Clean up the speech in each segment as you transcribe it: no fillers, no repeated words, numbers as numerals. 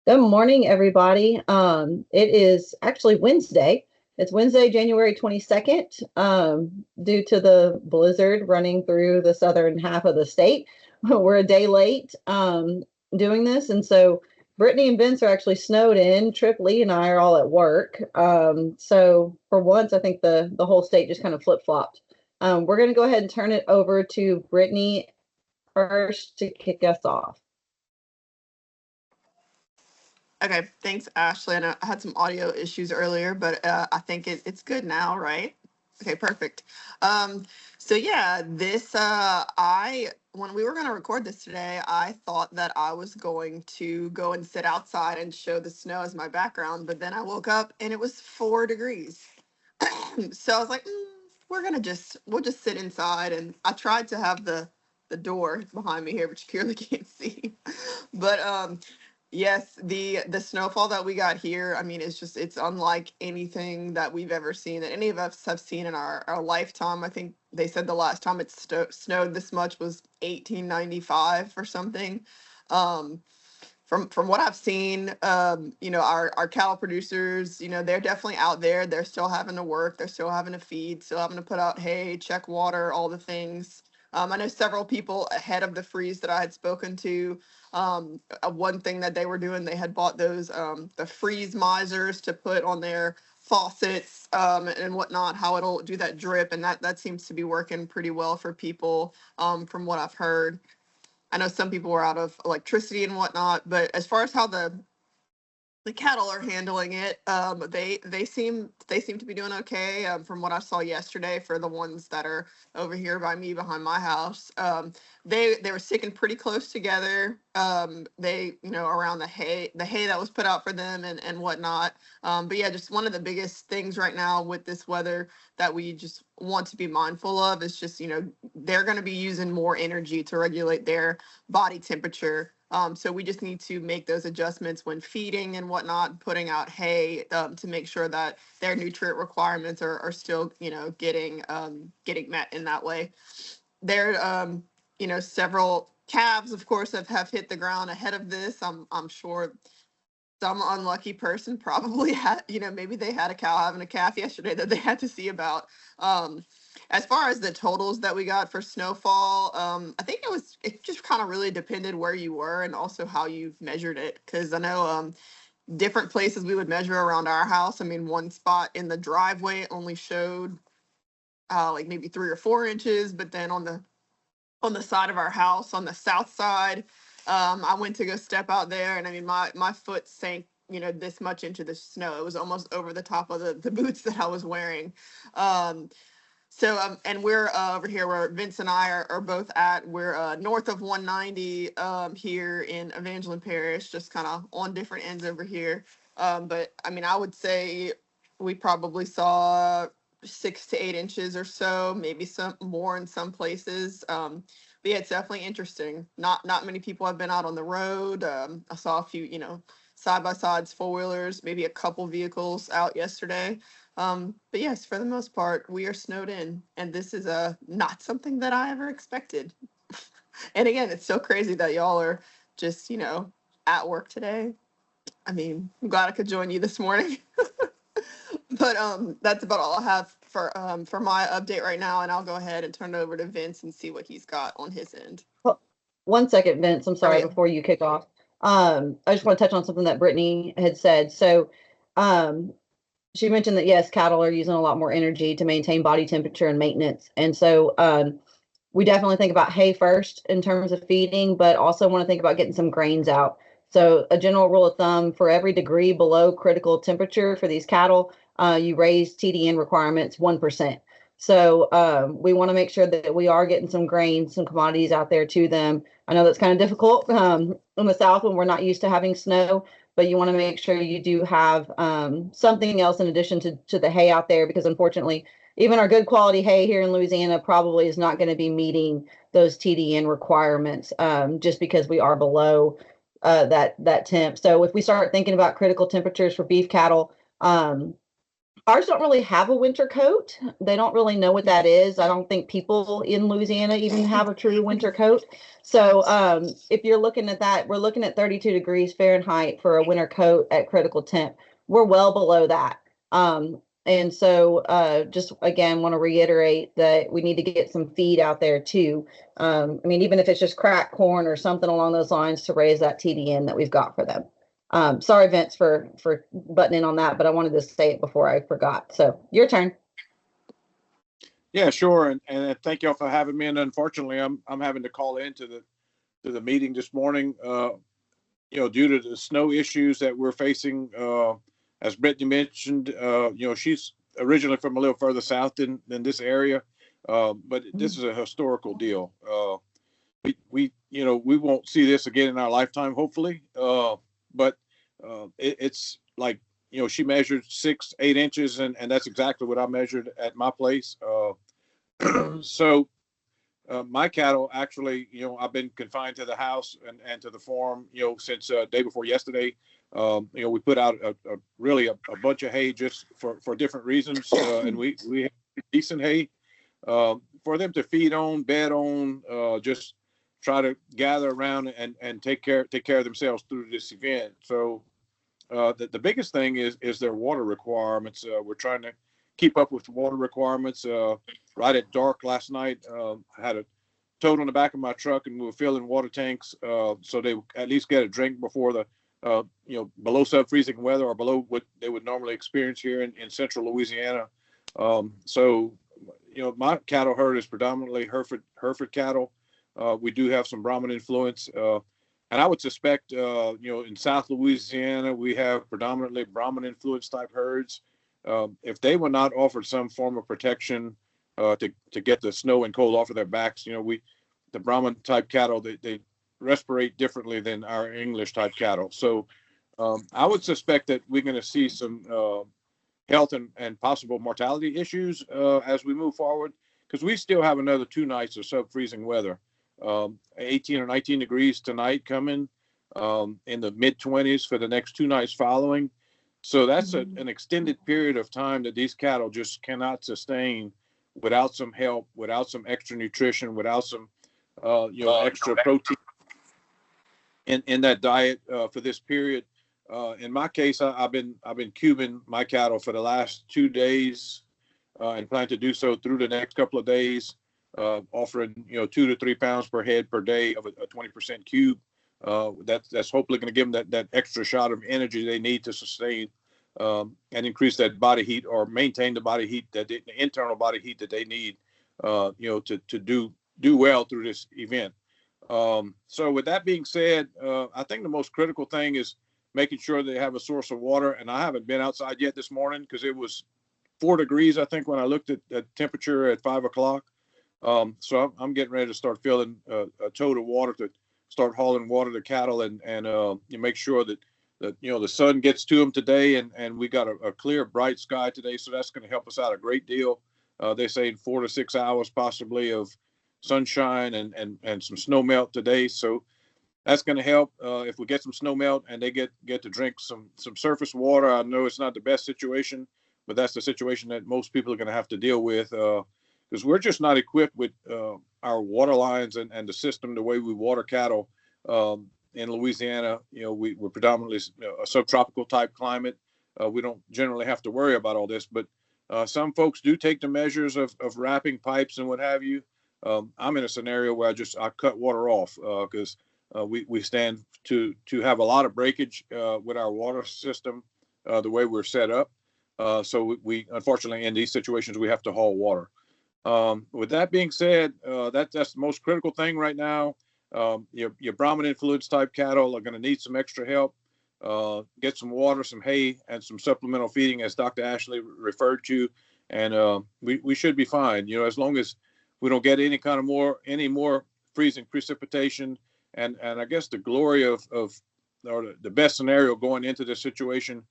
Good morning, everybody. It is actually Wednesday. It's Wednesday, January 22nd, due to the blizzard running through the southern half of the state. We're a day late doing this. And so Brittany and Vince are actually snowed in. Tripp, Lee, and I are all at work. So for once, I think the whole state just kind of flip-flopped. We're going to go ahead and turn it over to Brittany first to kick us off. Okay, thanks, Ashley. I know I had some audio issues earlier, but I think it's good now, right? Okay, perfect. So yeah, when we were going to record this today, I thought that I was going to go and sit outside and show the snow as my background, but then I woke up and it was 4 degrees. So I was like, we'll just sit inside. And I tried to have the door behind me here, but you clearly can't see. But yes, the snowfall that we got here, I mean, it's unlike anything that we've ever seen, that any of us have seen in our lifetime. I think they said the last time it snowed this much was 1895 or something. Um, from what I've seen, our cattle producers, they're definitely out there. They're still having to work. They're still having to feed, still having to put out hay, check water, all the things. I know several people ahead of the freeze that I had spoken to. One thing that they were doing, they had bought those the freeze misers to put on their faucets and whatnot, how it'll do that drip, and that seems to be working pretty well for people from what I've heard. I know some people were out of electricity and whatnot, but as far as how the cattle are handling it, they seem to be doing okay. From what I saw yesterday, for the ones that are over here by me behind my house, they were sticking pretty close together. They around the hay that was put out for them and whatnot. But yeah, just one of the biggest things right now with this weather that we just want to be mindful of is just they're going to be using more energy to regulate their body temperature. So we just need to make those adjustments when feeding and whatnot, putting out hay to make sure that their nutrient requirements are still, getting met in that way. There, several calves, of course, have hit the ground ahead of this. I'm sure some unlucky person probably had, maybe they had a cow having a calf yesterday that they had to see about. As far as the totals that we got for snowfall, I think it just kind of really depended where you were and also how you measured it. Because I know different places we would measure around our house. I mean, one spot in the driveway only showed like maybe 3 or 4 inches, but then on the side of our house, on the south side, I went to go step out there, and I mean, my foot sank, this much into the snow. It was almost over the top of the boots that I was wearing. And we're over here where Vince and I are both at. We're north of 190 here in Evangeline Parish, just kind of on different ends over here. But I mean, I would say we probably saw 6 to 8 inches or so, maybe some more in some places. But yeah, it's definitely interesting. Not many people have been out on the road. I saw a few, side by sides, 4-wheelers, maybe a couple vehicles out yesterday. But yes, for the most part, we are snowed in, and this is not something that I ever expected. And again, it's so crazy that y'all are just, at work today. I mean, I'm glad I could join you this morning. But that's about all I have for my update right now, and I'll go ahead and turn it over to Vince and see what he's got on his end. Well, 1 second, Vince. I'm sorry, yeah. before you kick off. I just want to touch on something that Brittany had said. So, she mentioned that yes, cattle are using a lot more energy to maintain body temperature and maintenance. And so, we definitely think about hay first in terms of feeding, but also want to think about getting some grains out. So a general rule of thumb, for every degree below critical temperature for these cattle, you raise TDN requirements 1%. So we want to make sure that we are getting some grains, some commodities out there to them. I know that's kind of difficult in the South when we're not used to having snow, but you want to make sure you do have something else in addition to the hay out there, because unfortunately, even our good quality hay here in Louisiana probably is not going to be meeting those TDN requirements just because we are below that temp. So if we start thinking about critical temperatures for beef cattle, Ours don't really have a winter coat. They don't really know what that is. I don't think people in Louisiana even have a true winter coat. So if you're looking at that, we're looking at 32 degrees Fahrenheit for a winter coat at critical temp. We're well below that. And so just again, want to reiterate that we need to get some feed out there too. I mean, even if it's just cracked corn or something along those lines to raise that TDN that we've got for them. Sorry, Vince, for butting in on that, but I wanted to say it before I forgot. So your turn. Yeah, sure, and thank y'all for having me. And unfortunately, I'm having to call into the meeting this morning. Due to the snow issues that we're facing, as Brittany mentioned, she's originally from a little further south than this area, but this is a historical deal. We won't see this again in our lifetime, hopefully. But it's like, she measured 6-8 inches, and that's exactly what I measured at my place. So my cattle actually, I've been confined to the house and to the farm, since day before yesterday. We put out a bunch of hay just for different reasons, and we have decent hay for them to feed on, bed on, just try to gather around and take care of themselves through this event. So the biggest thing is their water requirements. We're trying to keep up with the water requirements. Right at dark last night, I had a tote on the back of my truck, and we were filling water tanks so they at least get a drink before the below sub-freezing weather, or below what they would normally experience here in central Louisiana. So my cattle herd is predominantly Hereford cattle. We do have some Brahman influence, and I would suspect in South Louisiana we have predominantly Brahman influence type herds. If they were not offered some form of protection to get the snow and cold off of their backs, the Brahman type cattle, they respirate differently than our English type cattle. So I would suspect that we're going to see some health and possible mortality issues as we move forward, because we still have another 2 nights of sub-freezing weather. 18 or 19 degrees tonight coming, in the mid-20s for the next 2 nights following. So that's an extended period of time that these cattle just cannot sustain without some help, without some extra nutrition, without some extra protein in that diet for this period. In my case, I've been cubing my cattle for the last 2 days, and plan to do so through the next couple of days, offering 2 to 3 pounds per head per day of a 20% cube. That's hopefully going to give them that extra shot of energy they need to sustain and increase that body heat, or maintain the body heat, the internal body heat that they need, to do well through this event. So with that being said, I think the most critical thing is making sure they have a source of water. And I haven't been outside yet this morning because it was 4 degrees, I think, when I looked at temperature at 5 o'clock. So I'm getting ready to start filling a tote of water to start hauling water to cattle, and you make sure that the sun gets to them today, and we got a clear, bright sky today, so that's going to help us out a great deal. They say 4 to 6 hours possibly of sunshine and some snow melt today, so that's going to help. If we get some snow melt and they get to drink some surface water, I know it's not the best situation, but that's the situation that most people are going to have to deal with, because we're just not equipped with our water lines and the system, the way we water cattle in Louisiana. We're predominantly a subtropical type climate. We don't generally have to worry about all this, but some folks do take the measures of wrapping pipes and what have you. I'm in a scenario where I cut water off because we stand to have a lot of breakage with our water system the way we're set up. So we unfortunately, in these situations, we have to haul water. With that being said, that's the most critical thing right now. Your Brahman influence type cattle are going to need some extra help. Get some water, some hay, and some supplemental feeding, as Dr. Ashley referred to, and we should be fine. As long as we don't get any more freezing precipitation, and I guess the glory or the best scenario going into this situation,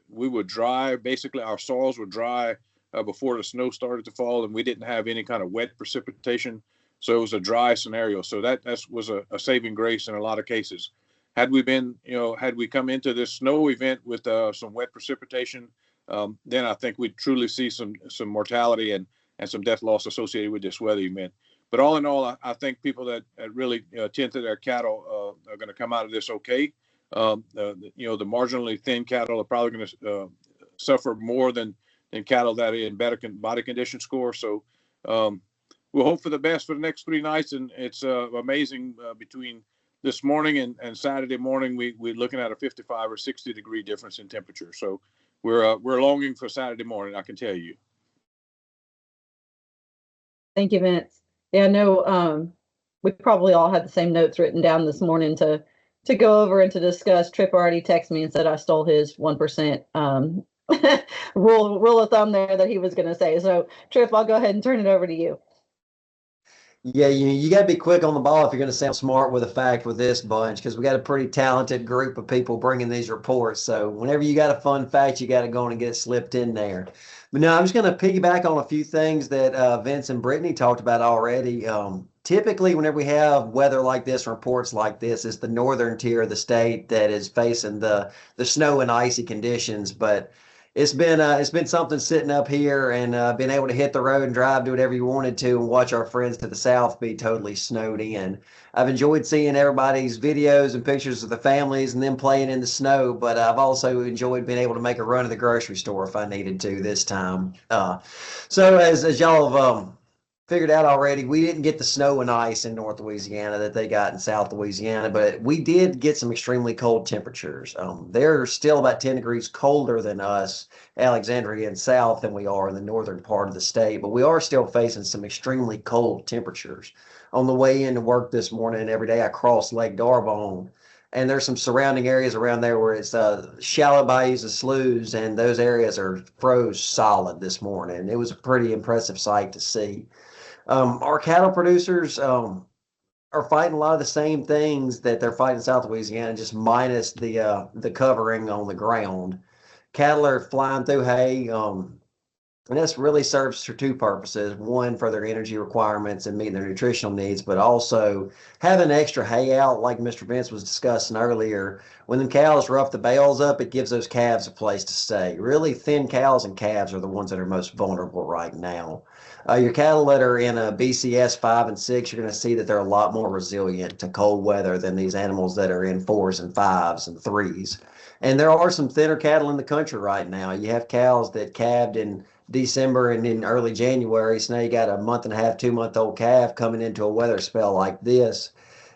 we would dry. Basically, our soils would dry before the snow started to fall, and we didn't have any kind of wet precipitation. So it was a dry scenario. So that was a saving grace in a lot of cases. Had we come into this snow event with some wet precipitation, then I think we'd truly see some mortality and some death loss associated with this weather event. But all in all, I think people that really tend to their cattle are going to come out of this okay. The marginally thin cattle are probably going to suffer more than cattle that are in better body condition score. So we'll hope for the best for the next 3 nights. And it's amazing between this morning and Saturday morning, we're looking at a 55 or 60 degree difference in temperature. So we're longing for Saturday morning, I can tell you. Thank you, Vince. Yeah, no, we probably all had the same notes written down this morning to go over and to discuss. Tripp already texted me and said I stole his 1% rule of thumb there that he was going to say. So, Tripp, I'll go ahead and turn it over to you. Yeah, you got to be quick on the ball if you're going to sound smart with a fact with this bunch, because we got a pretty talented group of people bringing these reports. So whenever you got a fun fact, you got to go on and get it slipped in there. But no, I'm just going to piggyback on a few things that Vince and Brittany talked about already. Typically, whenever we have weather like this, reports like this, it's the northern tier of the state that is facing the snow and icy conditions. But it's been something sitting up here and being able to hit the road and drive, do whatever you wanted to, and watch our friends to the south be totally snowed in. I've enjoyed seeing everybody's videos and pictures of the families and them playing in the snow, but I've also enjoyed being able to make a run to the grocery store if I needed to this time. So as y'all have figured out already, we didn't get the snow and ice in North Louisiana that they got in South Louisiana, but we did get some extremely cold temperatures. They're still about 10 degrees colder than us, Alexandria and South, than we are in the northern part of the state, but we are still facing some extremely cold temperatures. On the way into work this morning and every day, I crossed Lake D'Arbonne, and there's some surrounding areas around there where it's shallow bayous and sloughs, and those areas are froze solid this morning. It was a pretty impressive sight to see. Our cattle producers are fighting a lot of the same things that they're fighting in South Louisiana, just minus the covering on the ground. Cattle are flying through hay, and this really serves for 2 purposes. One, for their energy requirements and meeting their nutritional needs, but also having extra hay out, like Mr. Vince was discussing earlier. When the cows rough the bales up, it gives those calves a place to stay. Really thin cows and calves are the ones that are most vulnerable right now. Your cattle that are in a BCS 5 and 6, you're going to see that they're a lot more resilient to cold weather than these animals that are in 4s and 5s and 3s. And there are some thinner cattle in the country right now. You have cows that calved in December and in early January, so now you got a 1.5, 2-month-old calf coming into a weather spell like this.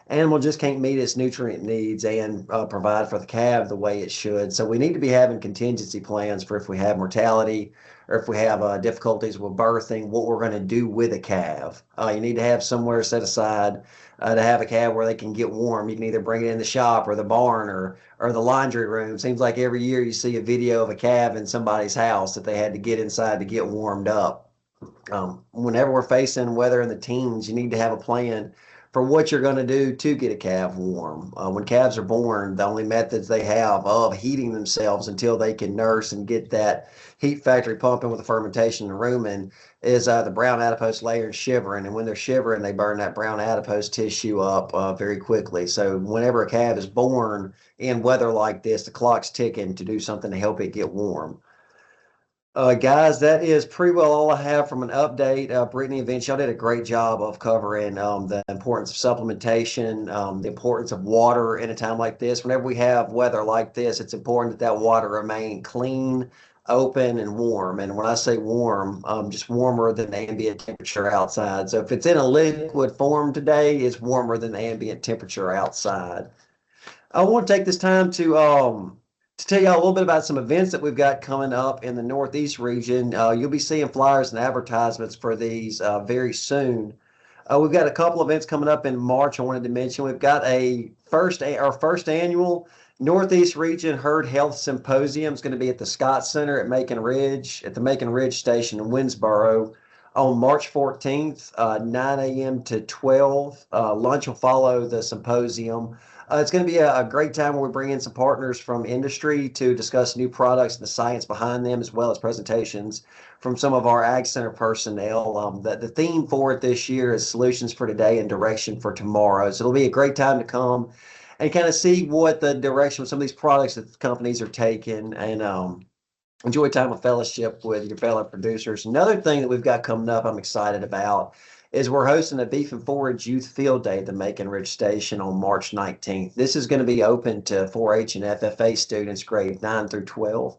Animal just can't meet its nutrient needs and provide for the calf the way it should. So we need to be having contingency plans for if we have mortality or if we have difficulties with birthing, what we're going to do with a calf. You need to have somewhere set aside to have a calf where they can get warm. You can either bring it in the shop or the barn or the laundry room. Seems like every year you see a video of a calf in somebody's house that they had to get inside to get warmed up. Whenever we're facing weather in the teens, you need to have a plan for what you're going to do to get a calf warm. When calves are born, the only methods they have of heating themselves until they can nurse and get that heat factory pumping with the fermentation and rumen is the brown adipose layer shivering. And when they're shivering, they burn that brown adipose tissue up very quickly. So whenever a calf is born in weather like this, the clock's ticking to do something to help it get warm. Guys, that is pretty well all I have from an update. Brittany and Vince, y'all did a great job of covering the importance of supplementation, the importance of water in a time like this. Whenever we have weather like this, it's important that water remain clean, open, and warm. And when I say warm, just warmer than the ambient temperature outside. So if it's in a liquid form today, it's warmer than the ambient temperature outside. I want to take this time to tell you all a little bit about some events that we've got coming up in the Northeast region. You'll be seeing flyers and advertisements for these very soon. We've got a couple events coming up in March I wanted to mention. We've got our first annual Northeast Region Herd Health Symposium. Is going to be at the Scott Center at Macon Ridge, at the Macon Ridge Station in Winnsboro on March 14th, 9 a.m. to 12. Lunch will follow the symposium. It's going to be a great time where we bring in some partners from industry to discuss new products and the science behind them, as well as presentations from some of our AgCenter personnel. The theme for it this year is Solutions for Today and Direction for Tomorrow. So it'll be a great time to come and kind of see what the direction of some of these products that the companies are taking and enjoy time of fellowship with your fellow producers. Another thing that we've got coming up I'm excited about is we're hosting a Beef and Forage Youth Field Day at the Macon Ridge Station on March 19th. This is going to be open to 4-H and FFA students grade 9 through 12.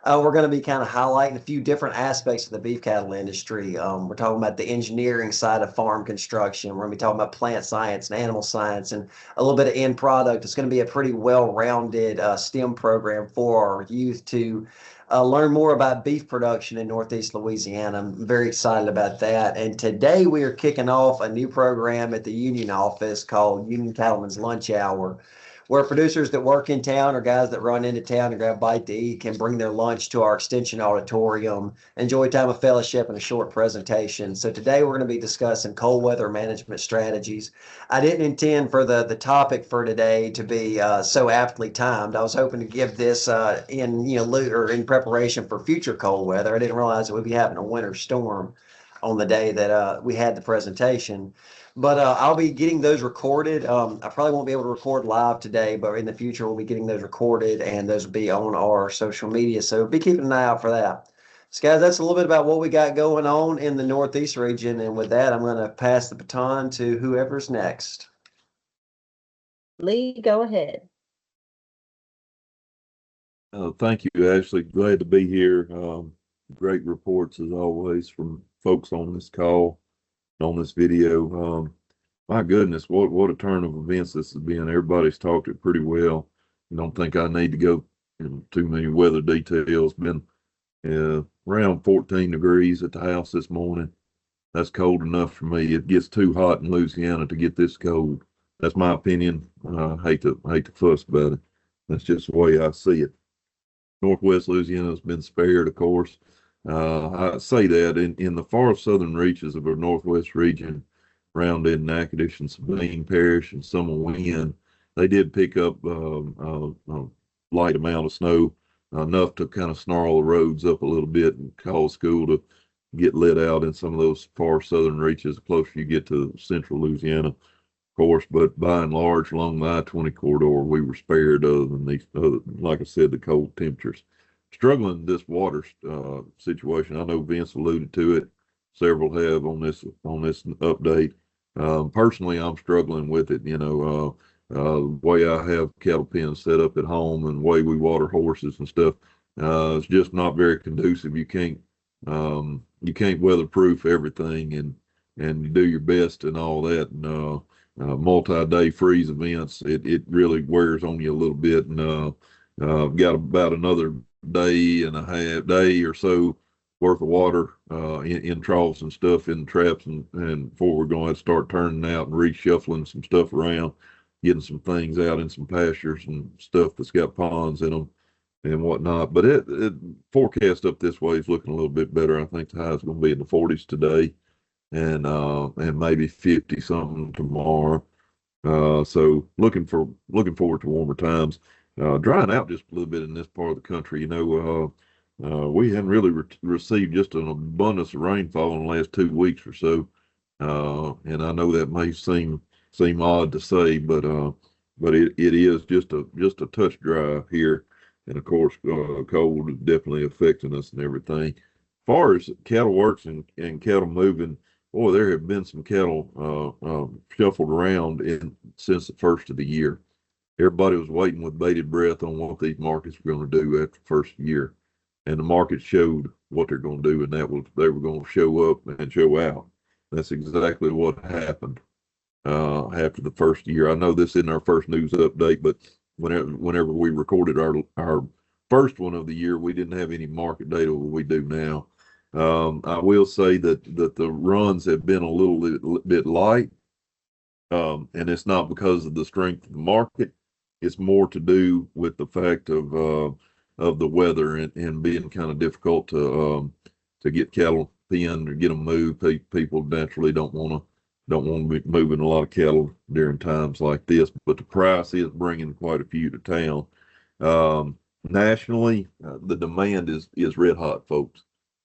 We're going to be kind of highlighting a few different aspects of the beef cattle industry. We're talking about the engineering side of farm construction. We're going to be talking about plant science and animal science and a little bit of end product. It's going to be a pretty well-rounded STEM program for our youth to learn more about beef production in Northeast Louisiana. I'm very excited about that. And today we are kicking off a new program at the Union office called Union Cattlemen's Lunch Hour, where producers that work in town or guys that run into town to grab a bite to eat can bring their lunch to our extension auditorium, enjoy time of fellowship and a short presentation. So today we're going to be discussing cold weather management strategies. I didn't intend for the topic for today to be so aptly timed. I was hoping to give this in preparation for future cold weather. I didn't realize that we'd be having a winter storm on the day that we had the presentation. But I'll be getting those recorded. I probably won't be able to record live today, but in the future we'll be getting those recorded, and those will be on our social media. So be keeping an eye out for that. So guys, that's a little bit about what we got going on in the Northeast region. And with that, I'm going to pass the baton to whoever's next. Lee, go ahead. Thank you, Ashley. Glad to be here. Great reports as always from folks on this call, on this video. My goodness, what a turn of events this has been. Everybody's talked it pretty well. I don't think I need to go into too many weather details. Been around 14 degrees at the house this morning. That's cold enough for me. It gets too hot in Louisiana to get this cold. That's my opinion. I hate to fuss about it. That's just the way I see it. Northwest Louisiana has been spared, of course. I say that in the far southern reaches of our Northwest region, around in Natchitoches and Sabine Parish and some of Wynn, they did pick up a light amount of snow, enough to kind of snarl the roads up a little bit and cause school to get let out in some of those far southern reaches, the closer you get to central Louisiana, of course. But by and large, along the I-20 corridor, we were spared other than these, like I said, the cold temperatures. Struggling this water situation. I know Vince alluded to it. Several have on this update. Personally, I'm struggling with it. The way I have cattle pens set up at home and the way we water horses and stuff, it's just not very conducive. You can't weatherproof everything and you do your best and all that. And multi-day freeze events, it really wears on you a little bit. And I've got about another day or so worth of water in troughs and stuff in traps, and before we're going to start turning out and reshuffling some stuff around, getting some things out in some pastures and stuff that's got ponds in them and whatnot. But it forecast up this way is looking a little bit better. I think the high is going to be in the 40s today, and maybe 50 something tomorrow. So looking forward to warmer times. Drying out just a little bit in this part of the country. We hadn't really received just an abundance of rainfall in the last 2 weeks or so, and I know that may seem odd to say, but it is just a touch dry here, and of course, cold is definitely affecting us and everything. As far as cattle works and cattle moving, boy, there have been some cattle shuffled around since the first of the year. Everybody was waiting with bated breath on what these markets were going to do after the first year. And the market showed what they're going to do, and that was they were going to show up and show out. That's exactly what happened after the first year. I know this isn't our first news update, but whenever we recorded our first one of the year, we didn't have any market data we do now. I will say that the runs have been a little bit light, and it's not because of the strength of the market. It's more to do with the fact of the weather and being kind of difficult to get cattle penned or get them moved. People naturally don't want to be moving a lot of cattle during times like this, but the price is bringing quite a few to town. Nationally, the demand is red hot, folks.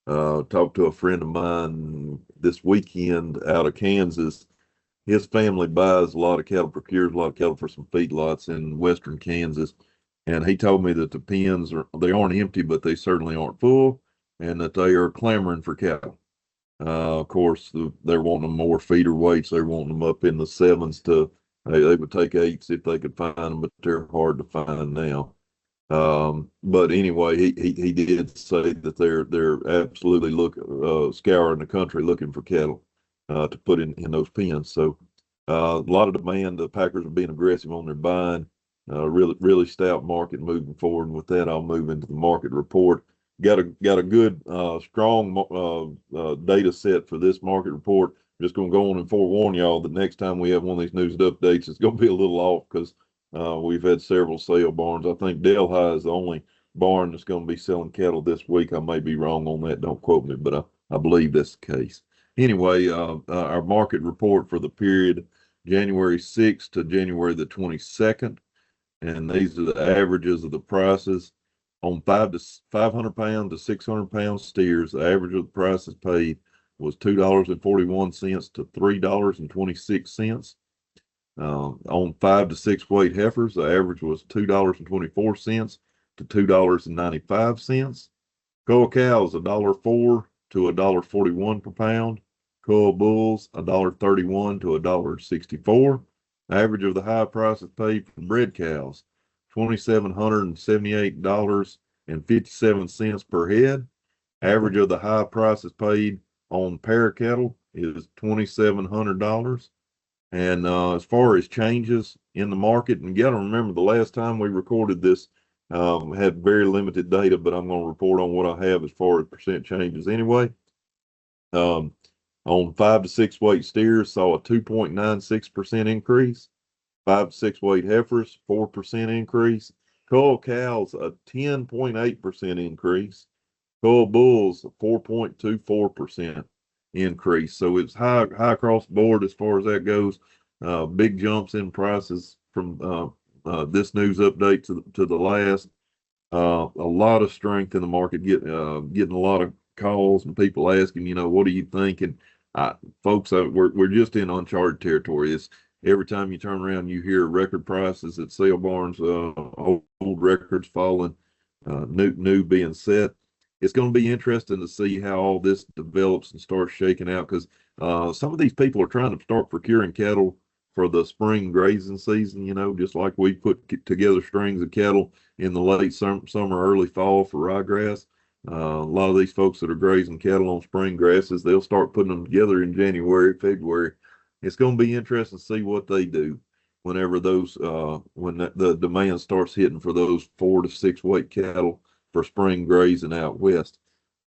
Talked to a friend of mine this weekend out of Kansas. His family buys a lot of cattle, procures a lot of cattle for some feedlots in western Kansas. And he told me that the pens they aren't empty, but they certainly aren't full, and that they are clamoring for cattle. Of course, they're wanting them more feeder weights. They're wanting them up in the 7s to, they would take 8s if they could find them, but they're hard to find now. But anyway, he did say that they're absolutely scouring the country looking for cattle to put in those pens. So a lot of demand. The Packers are being aggressive on their buying. Really stout market moving forward. And with that, I'll move into the market report. Got a good strong data set for this market report. Just going to go on and forewarn y'all that next time we have one of these news updates, it's going to be a little off because we've had several sale barns. I think Delhi is the only barn that's going to be selling cattle this week. I may be wrong on that. Don't quote me, but I believe that's the case. Anyway, our market report for the period January 6th to January the 22nd. And these are the averages of the prices on 500 pound to 600 pound steers. The average of the prices paid was $2.41 to $3.26. On 5 to 6 weight heifers, the average was $2.24 to $2.95. Cull cows, $1.04 to $1.41 per pound. Cull bulls, $1.31 to $1.64. Average of the high prices paid for bred cows, $2,778.57 per head. Average of the high prices paid on pair cattle is $2,700. And as far as changes in the market, and you got to remember the last time we recorded this had very limited data, but I'm going to report on what I have as far as percent changes anyway. On 5 to 6 weight steers, saw a 2.96% increase. 5 to 6 weight heifers, 4% increase. Cull cows, a 10.8% increase. Cull bulls, a 4.24% increase. So it's high across the board as far as that goes. Big jumps in prices from this news update to the last. A lot of strength in the market, getting a lot of calls and people asking, what do you think? And folks, we're just in uncharted territory. It's every time you turn around, you hear record prices at sale barns, old records falling, new being set. It's going to be interesting to see how all this develops and starts shaking out because some of these people are trying to start procuring cattle for the spring grazing season, just like we put together strings of cattle in the late summer, early fall for ryegrass. A lot of these folks that are grazing cattle on spring grasses, they'll start putting them together in January, February. It's going to be interesting to see what they do whenever when the demand starts hitting for those 4 to 6 weight cattle for spring grazing out west.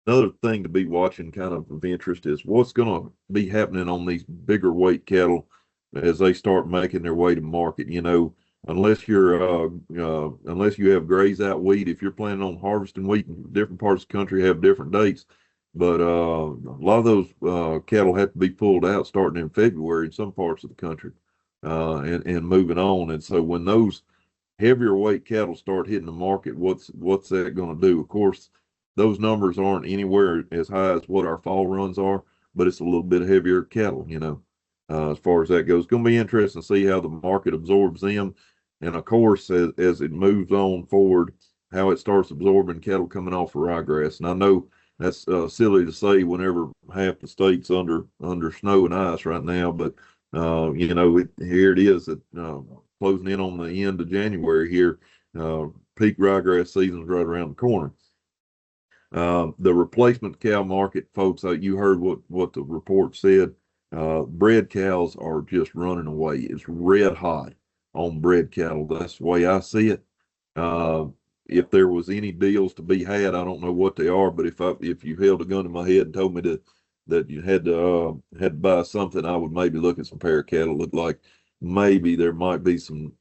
Another thing to be watching kind of interest is what's going to be happening on these bigger weight cattle as they start making their way to market. Unless you have graze out wheat, if you're planning on harvesting wheat in different parts of the country have different dates. But a lot of those cattle have to be pulled out starting in February in some parts of the country and moving on. And so when those heavier weight cattle start hitting the market, what's that going to do? Of course, those numbers aren't anywhere as high as what our fall runs are, but it's a little bit heavier cattle, as far as that goes. It's going to be interesting to see how the market absorbs them. And of course, as it moves on forward, how it starts absorbing cattle coming off of ryegrass. And I know that's silly to say whenever half the state's under snow and ice right now, but here it is at closing in on the end of January here. Peak ryegrass season's right around the corner. The replacement cow market, folks, you heard what the report said. Bred cows are just running away. It's red hot on bred cattle. That's the way I see it. If there was any deals to be had, I don't know what they are, but if you held a gun to my head and told me that you had to buy something, I would maybe look at some pair cattle. Look like maybe there might be some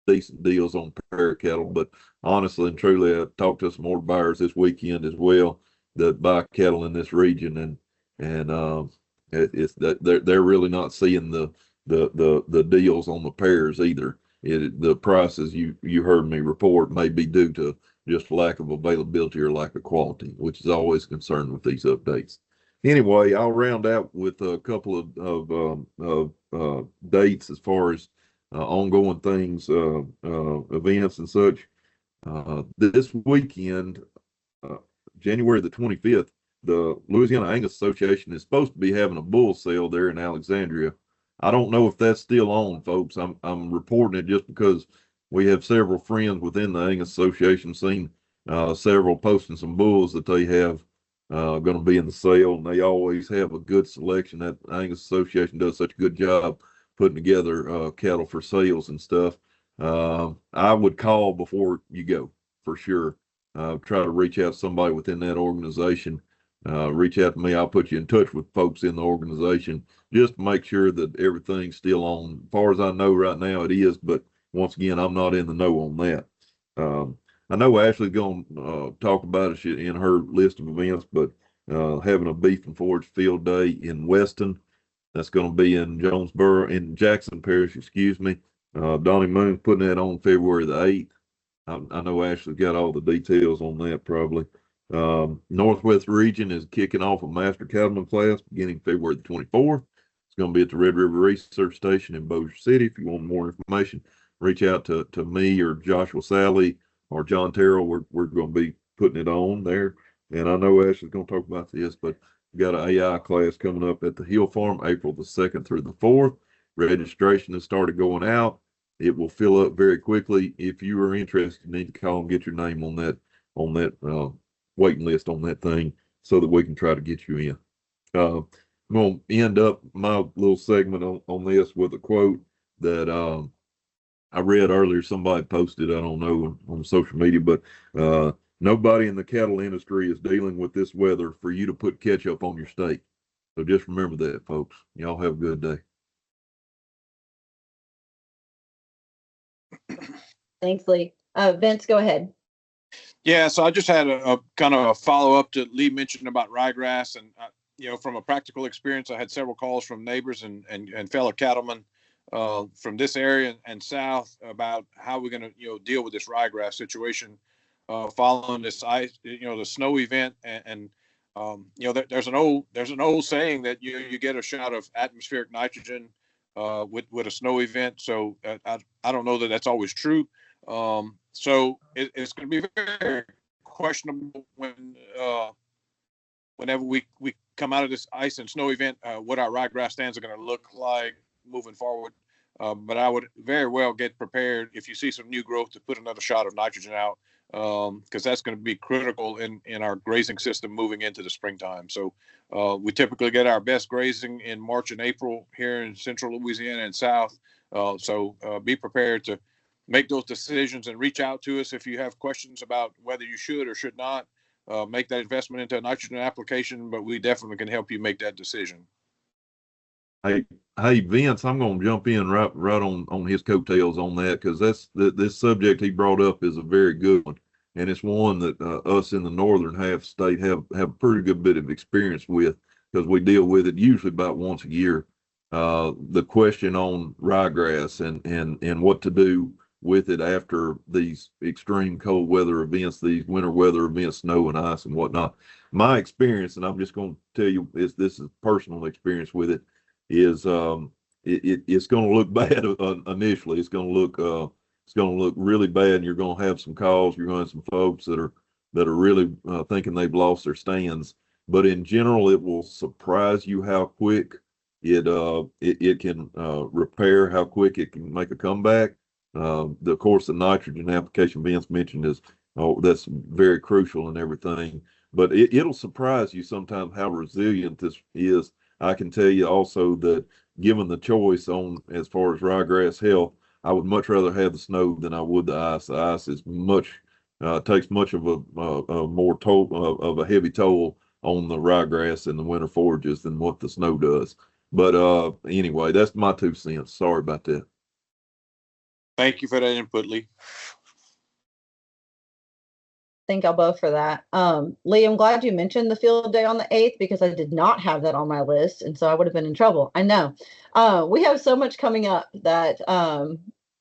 decent deals on pair cattle, but honestly and truly, I talked to some more buyers this weekend as well that buy cattle in this region, and it's that they're really not seeing the deals on the pairs either. The prices you heard me report may be due to just lack of availability or lack of quality, which is always a concern with these updates. Anyway, I'll round out with a couple of dates as far as ongoing things, events and such. This weekend, January the 25th, the Louisiana Angus Association is supposed to be having a bull sale there in Alexandria. I don't know if that's still on, folks. I'm reporting it just because we have several friends within the Angus Association seen several posting some bulls that they have going to be in the sale, and they always have a good selection. That Angus Association does such a good job putting together cattle for sales and stuff. I would call before you go for sure. Try to reach out to somebody within that organization. Reach out to me. I'll put you in touch with folks in the organization just to make sure that everything's still on. As far as I know right now, it is, but once again, I'm not in the know on that. I know Ashley's going to talk about it in her list of events, but having a beef and forage field day in Weston, that's going to be in in Jackson Parish, excuse me. Donny Moon's putting that on February the 8th. I know Ashley's got all the details on that probably. Northwest region is kicking off a master cattleman class beginning February the 24th. It's going to be at the Red River Research Station in Bossier City. If you want more information, reach out to me or Joshua Sally or John Terrell. We're going to be putting it on there. And I know Ashley's going to talk about this, but we got an AI class coming up at the Hill Farm April the 2nd through the 4th. Registration has started going out. It will fill up very quickly. If you are interested, you need to call and get your name on that waiting list on that thing so that we can try to get you in. I'm going to end up my little segment on this with a quote that I read earlier. Somebody posted, I don't know, on social media, but nobody in the cattle industry is dealing with this weather for you to put ketchup on your steak. So just remember that, folks. Y'all have a good day. Thanks, Lee. Vince, go ahead. Yeah, so I just had a kind of a follow up to Lee mentioned about ryegrass, and from a practical experience, I had several calls from neighbors and fellow cattlemen from this area and south about how we're going to deal with this ryegrass situation following this ice, the snow event, and there's an old saying that you get a shot of atmospheric nitrogen with a snow event. So I don't know that that's always true. So it's going to be very questionable whenever we come out of this ice and snow event, what our ryegrass stands are going to look like moving forward. But I would very well get prepared if you see some new growth to put another shot of nitrogen out, because that's going to be critical in our grazing system moving into the springtime. So we typically get our best grazing in March and April here in central Louisiana and south. So be prepared to make those decisions and reach out to us if you have questions about whether you should or should not make that investment into a nitrogen application, but we definitely can help you make that decision. Hey, Vince, I'm going to jump in right on his coattails on that, because this subject he brought up is a very good one, and it's one that us in the northern half state have a pretty good bit of experience with, because we deal with it usually about once a year. The question on ryegrass and what to do with it after these extreme cold weather events, these winter weather events, snow and ice and whatnot. My experience, and I'm just going to tell you, this is personal experience with it, is it's going to look bad initially. It's going to look really bad, and you're going to have some calls. You're going to have some folks that are really thinking they've lost their stands. But in general, it will surprise you how quick it can repair, how quick it can make a comeback. Of course, the nitrogen application Vince mentioned that's very crucial and everything. But it'll surprise you sometimes how resilient this is. I can tell you also that given the choice on as far as ryegrass health, I would much rather have the snow than I would the ice. The ice is takes much of a more toll of a heavy toll on the ryegrass and the winter forages than what the snow does. But anyway, that's my 2 cents. Sorry about that. Thank you for that input, Lee. Thank y'all both for that. Lee, I'm glad you mentioned the field day on the 8th, because I did not have that on my list, and so I would have been in trouble. I know. We have so much coming up that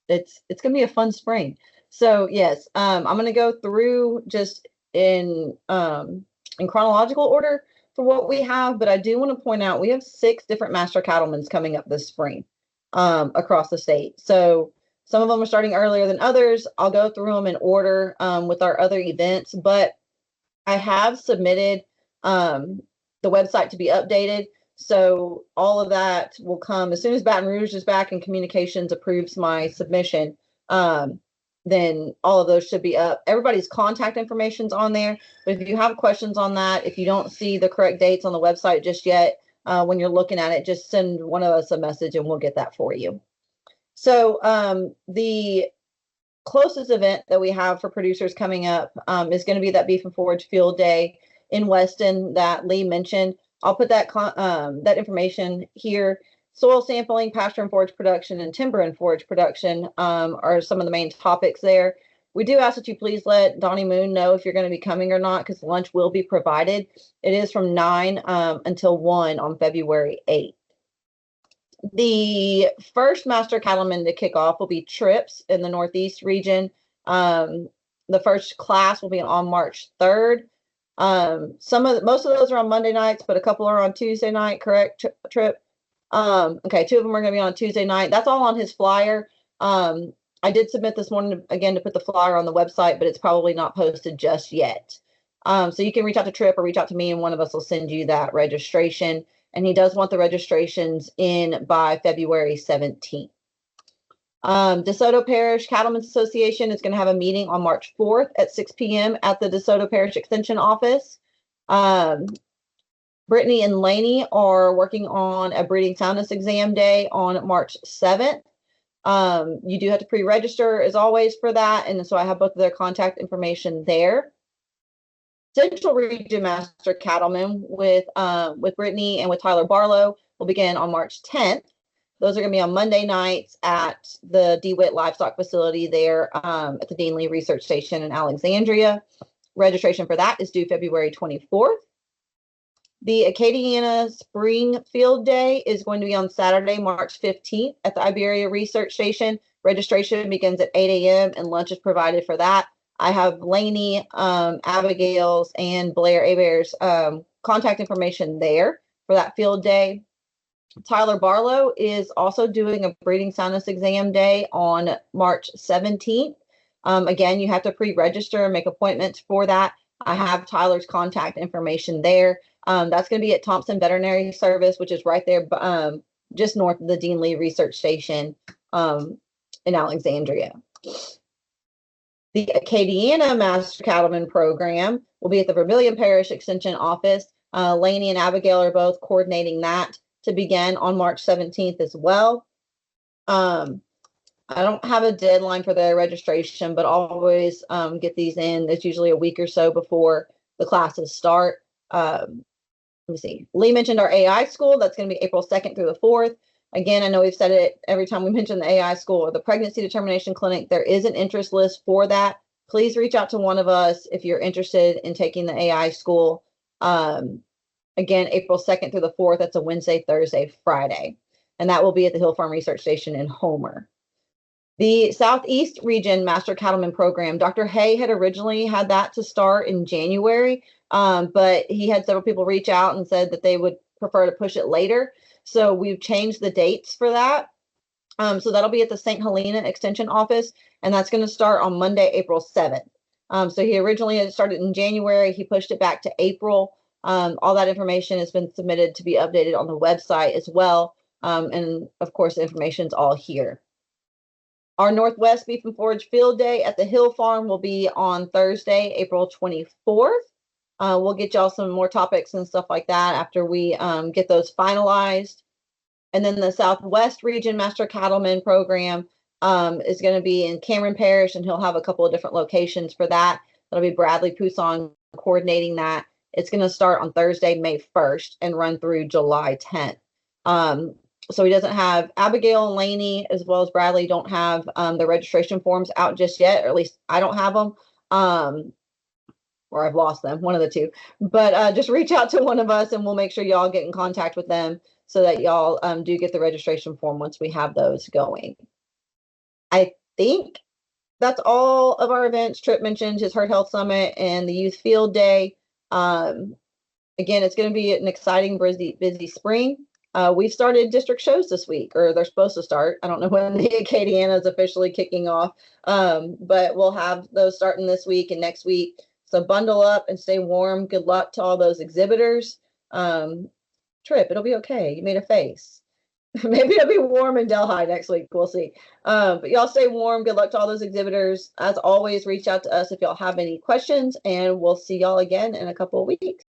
it's going to be a fun spring. So yes, I'm going to go through just in chronological order for what we have, but I do want to point out we have 6 different master cattlemen coming up this spring across the state. So Some of them are starting earlier than others. I'll go through them in order with our other events, but I have submitted the website to be updated. So all of that will come as soon as Baton Rouge is back and communications approves my submission. Then all of those should be up. Everybody's contact information's on there. But if you have questions on that, if you don't see the correct dates on the website just yet, when you're looking at it, just send one of us a message and we'll get that for you. So the closest event that we have for producers coming up is going to be that Beef and Forage Field Day in Weston that Lee mentioned. I'll put that that information here. Soil sampling, pasture and forage production, and timber and forage production are some of the main topics there. We do ask that you please let Donny Moon know if you're going to be coming or not, because lunch will be provided. It is from 9 until 1 on February 8th. The first Master Cattleman to kick off will be Trips in the Northeast region. The first class will be on March 3rd. Most of those are on Monday nights, but a couple are on Tuesday night, correct, Tripp? Okay, 2 of them are going to be on Tuesday night. That's all on his flyer. I did submit this morning again to put the flyer on the website, but it's probably not posted just yet. So you can reach out to Tripp or reach out to me, and one of us will send you that registration. And he does want the registrations in by February 17th. DeSoto Parish Cattlemen's Association is going to have a meeting on March 4th at 6 p.m. at the DeSoto Parish Extension Office. Brittany and Laney are working on a breeding soundness exam day on March 7th. You do have to pre-register as always for that. And so I have both of their contact information there. Central Region Master Cattlemen with Brittany and with Tyler Barlow will begin on March 10th. Those are going to be on Monday nights at the DeWitt Livestock Facility there at the Dean Lee Research Station in Alexandria. Registration for that is due February 24th. The Acadiana Spring Field Day is going to be on Saturday, March 15th at the Iberia Research Station. Registration begins at 8 a.m. and lunch is provided for that. I have Laney, Abigail's, and Blair Abear's contact information there for that field day. Tyler Barlow is also doing a breeding soundness exam day on March 17th. Again, you have to pre-register and make appointments for that. I have Tyler's contact information there. That's going to be at Thompson Veterinary Service, which is right there just north of the Dean Lee Research Station in Alexandria. The Acadiana Master Cattleman program will be at the Vermilion Parish Extension Office. Laney and Abigail are both coordinating that to begin on March 17th as well. I don't have a deadline for their registration, but always get these in. It's usually a week or so before the classes start. Let me see. Lee mentioned our AI school. That's going to be April 2nd through the 4th. Again, I know we've said it every time we mention the AI school or the pregnancy determination clinic. There is an interest list for that. Please reach out to one of us if you're interested in taking the AI school. Again, April 2nd through the 4th. That's a Wednesday, Thursday, Friday. And that will be at the Hill Farm Research Station in Homer. The Southeast Region Master Cattleman Program, Dr. Hay had originally had that to start in January, but he had several people reach out and said that they would prefer to push it later. So we've changed the dates for that. So that'll be at the St. Helena Extension Office, and that's going to start on Monday, April 7th. So he originally had started in January. He pushed it back to April. All that information has been submitted to be updated on the website as well. And of course, the information's all here. Our Northwest Beef and Forage Field Day at the Hill Farm will be on Thursday, April 24th. We'll get y'all some more topics and stuff like that after we get those finalized. And then the Southwest Region Master Cattleman Program is going to be in Cameron Parish, and he'll have a couple of different locations for that. That'll be Bradley Pousson coordinating that. It's going to start on Thursday, May 1st and run through July 10th. So he doesn't have Abigail and Laney as well as Bradley don't have the registration forms out just yet, or at least I don't have them. Or I've lost them, one of the two. But just reach out to one of us and we'll make sure y'all get in contact with them so that y'all do get the registration form once we have those going. I think that's all of our events. Tripp mentioned his Herd Health Summit and the Youth Field Day. Again, it's going to be an exciting, busy spring. we've started district shows this week, or they're supposed to start. I don't know when the Acadiana is officially kicking off, but we'll have those starting this week and next week. So bundle up and stay warm. Good luck to all those exhibitors. Tripp, it'll be okay. You made a face. Maybe it'll be warm in Delhi next week. We'll see. But y'all stay warm. Good luck to all those exhibitors. As always, reach out to us if y'all have any questions, and we'll see y'all again in a couple of weeks.